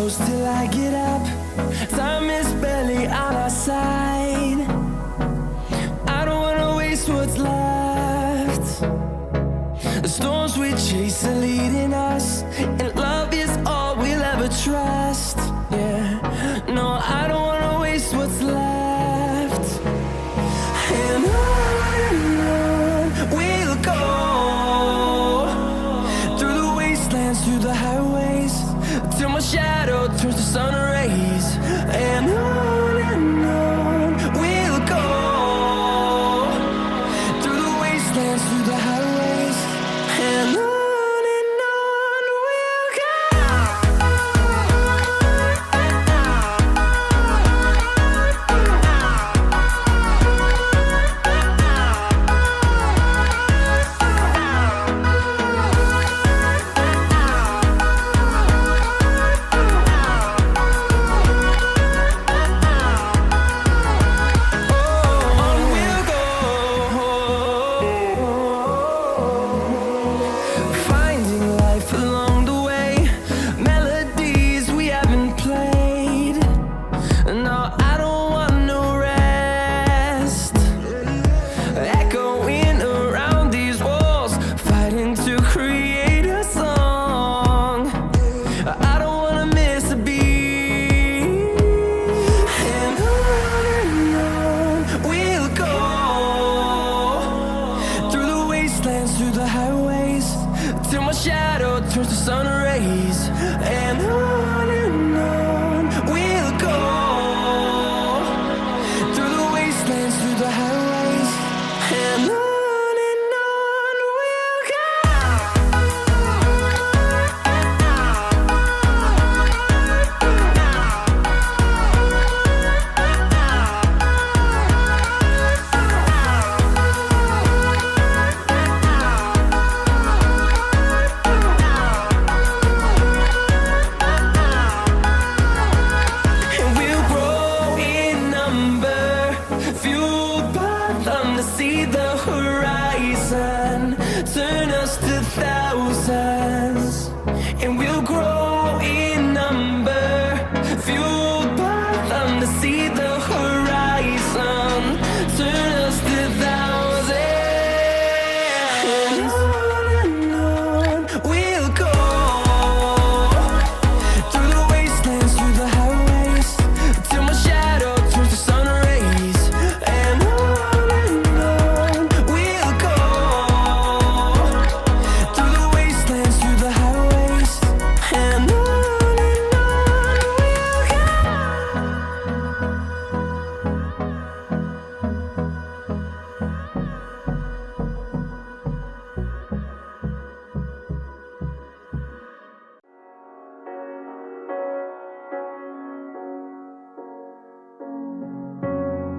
close till I get up. Time is barely on our side. I don't wanna waste what's left. The storms we chase are leading us, and love is all we'll ever trust. Yeah, no, I don't wanna waste what's left. And on we'll go, through the wastelands, through the highways, till my shadow turns to sun rays. And on we'll go, through the wastelands, through the highways, and on we'll go. Through the highways, till my shadow turns to sun rays. And on we'll go, through the wastelands, through the highways, and on we'll go. See the horizon turn us to thousands, and we'll grow in number, fueled by them. To see the horizon turn us to thousands, and on we'll go, through the wastelands, through the highways, till my shadow turns to sun rays. And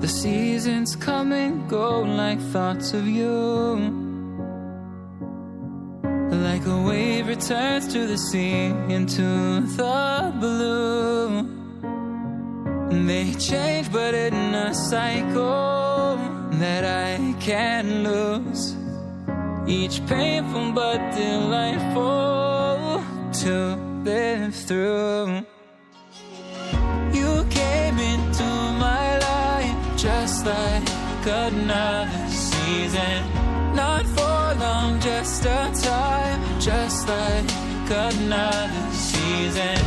the seasons come and go like thoughts of you, like a wave returns to the sea, into the blue. They change but in a cycle that I can't lose, each painful but delightful to live through. You came into my life just like another season, not for long, just a time, just like another season.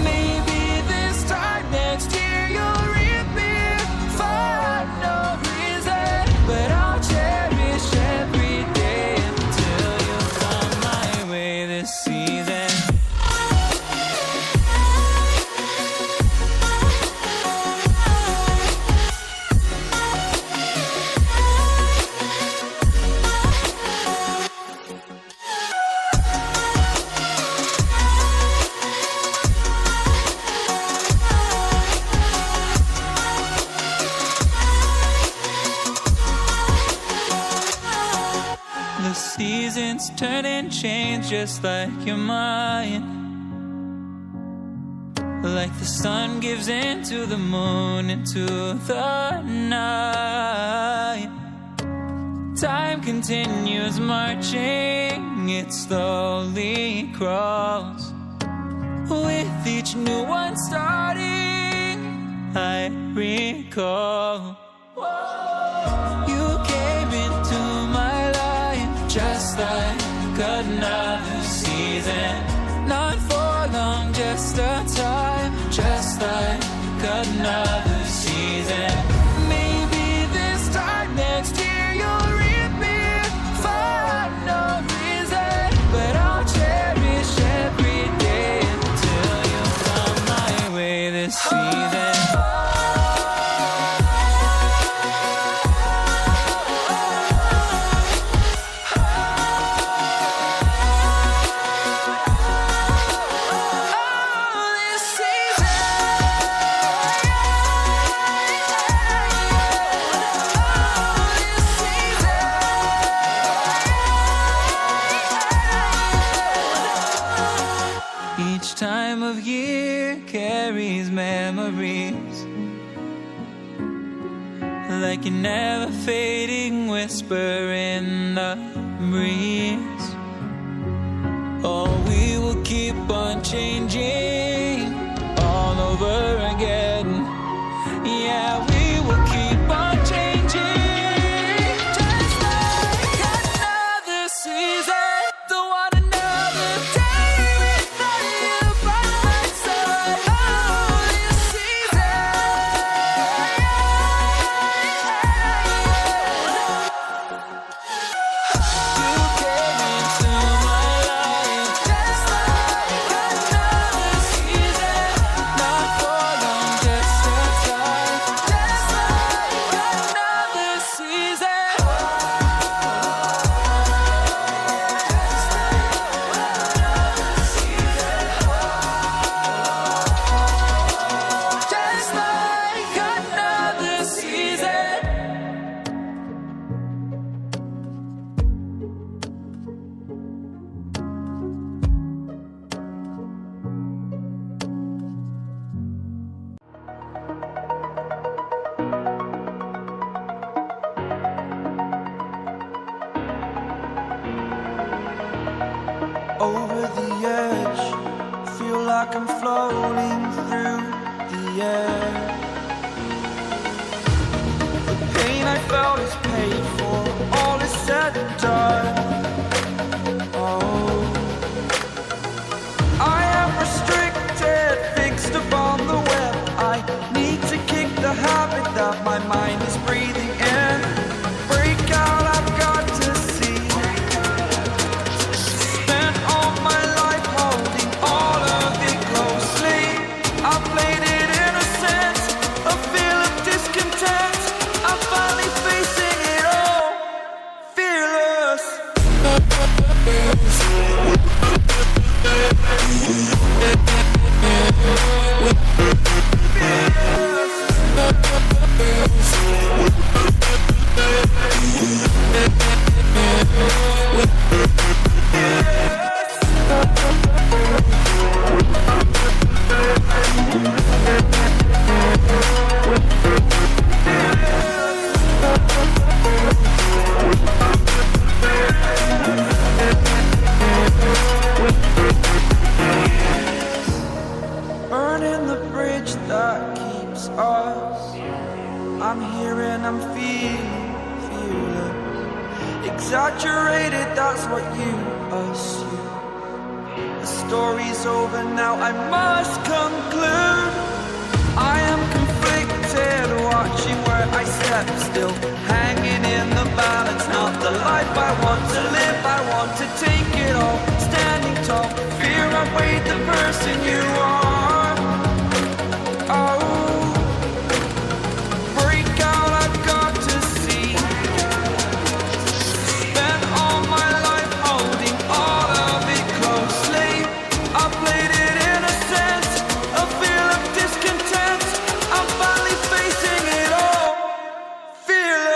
Maybe this time next year you'll reappear for no reason, but I'll cherish every day until you come my way this season. The seasons turn and change just like your mind, like the sun gives into the moon, into the night. Time continues marching, it slowly crawls, with each new one starting, I recall you came into my life just like another season. Not for long, just a time, just like another season. Maybe this time next year you'll reappear for no reason, but I'll cherish every day until you come my way this season. Each time of year carries memories, like a never fading whisper in the breeze. Oh, we will keep on changing all over again. Yeah, we will keep on changing, just like another season. Don't want another day without you by my side. Oh, this season. You came into my life just like another season. Not for long, just a time, just like another season. Just like another season. Over the edge, feel like I'm floating through the air. The pain I felt is paid for, all is said and done. Oh, I am restricted, fixed upon the web. I need to kick the habit that my mind is breathing in. Break out, I've got to see. Spent all my life holding all of it closely. I played it innocent, a feel of discontent. I'm finally facing it all, fearless. Burning the bridge that keeps us. I'm here and I'm feeling fearless. Exaggerated, that's what you assume. The story's over now, I must conclude. I am conflicted, watching where I step still, hanging in the balance. Not the life I want to live, I want to take it all. Standing tall, fear outweighed the person you are. Oh, break out, I've got to see. Spent all my life holding all of it closely. I played it innocent, a feel of discontent. I'm finally facing it all, fearless.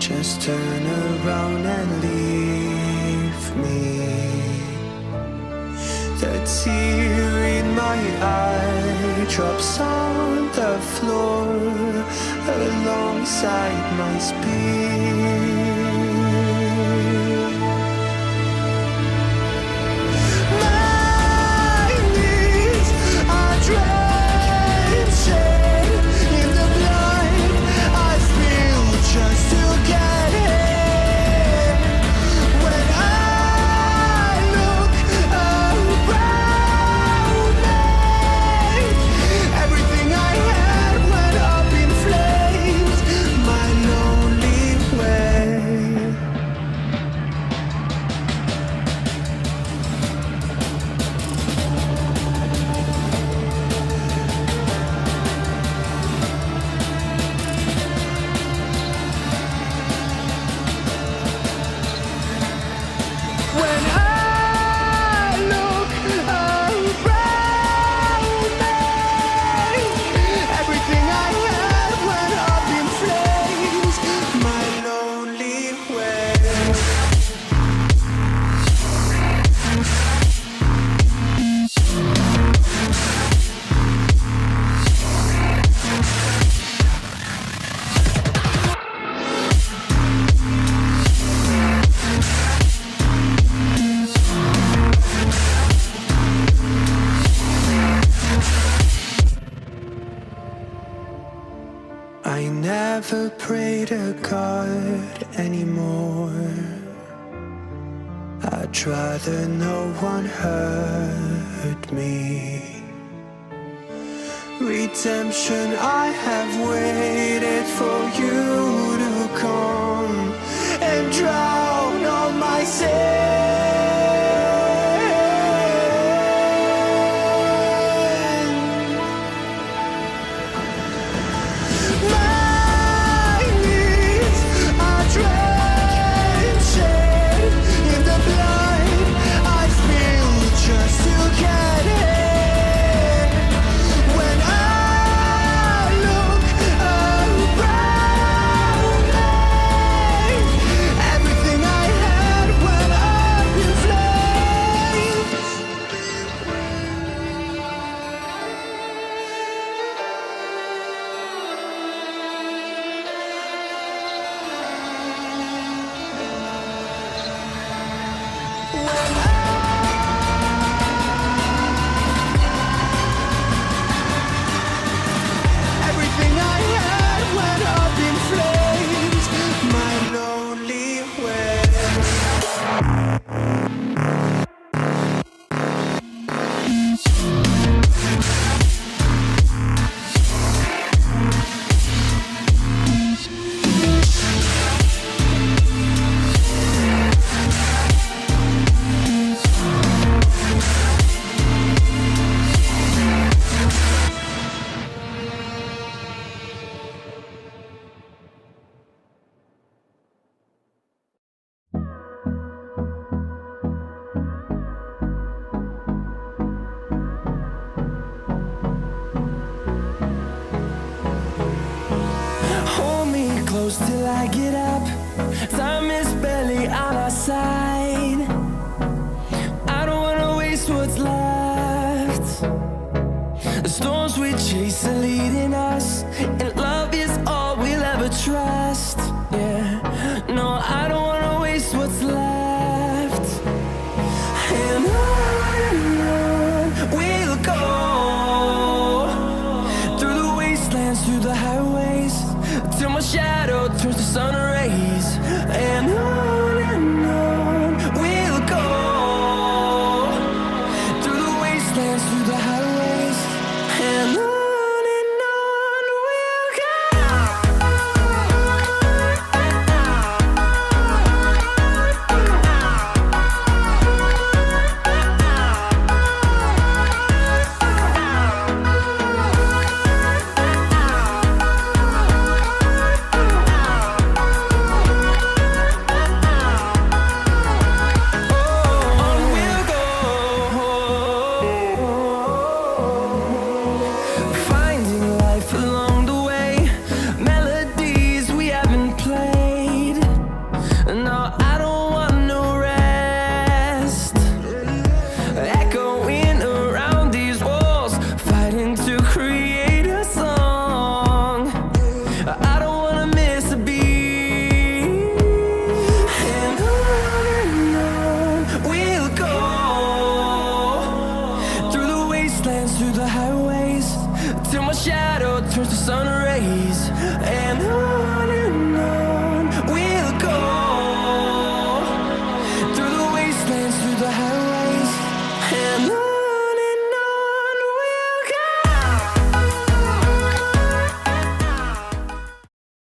just turn around and leave me. The tear in my eye drops on the floor alongside my speed. My knees are drenching in the blood I spill just to get in. When I look around me, everything I had went up in flames. My lonely way. When I look around me, everything I had went up in flames. My lonely way. I never pray to God anymore. I'd rather no one hurt me. Redemption, I have waited for you to come and drown all my sins. My knees are drenching in the blood I spill just to get in. When I look around me, everything I had went up in flames. Everything I had went up in flames. My lonely way. Hold me close till I get up. Time is barely on our side. I don't wanna waste what's left. The storms we chase are leading us, and love is all we'll ever trust. Yeah, no, I don't wanna waste what's left. And on we'll go, through the wastelands, through the highways, till my shadow turns to sun